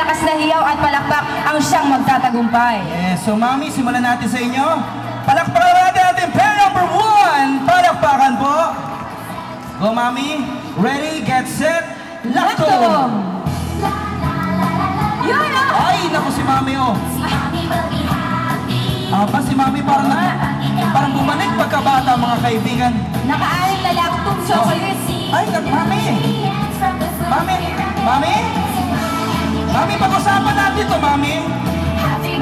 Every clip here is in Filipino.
malakas na hiyaw at palakpak ang siyang magtatagumpay. Yes, so mami, simulan natin sa inyo. Palakpakan natin ating pair number 1. Palakpakan po. Go mami. Ready, get set, laktom! Yun ah! Ay, naku si mami oh. Si mami parang bumalik pagkabata mga kaibigan. Naka-anim na laktom chocolate. Ay, mami! Mami, pag-usapan natin to, mami!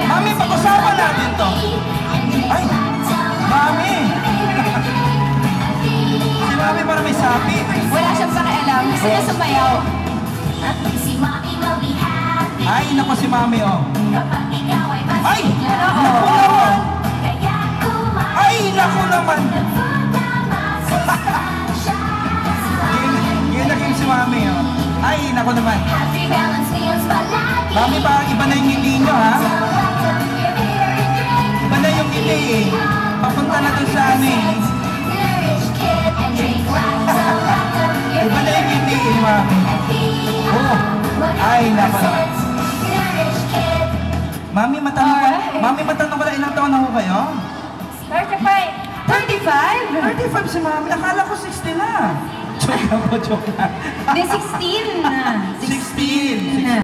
Mami, pag-usapan natin to! Ay! Mami! Si mami parang may sapi. Wala siyang pakialam. Gusto niya sumayaw. Ay, naku si mami, oh. Ay! Naku naman! Ginakim si mami, oh. Ay, naku naman. Mami, parang iba na yung ngiti nyo, ha? Iba na yung ngiti, eh. Papunta na dun sa ano, eh. Iba na yung ngiti, eh, mami. Oh. Ay, naku naman. Mami, matanong ko lang, ilang taon na ho kayo? 35. 35? 35 si mami. Akala ko 60 na. Joke lang po, joke lang. Hindi, 16 na. 16.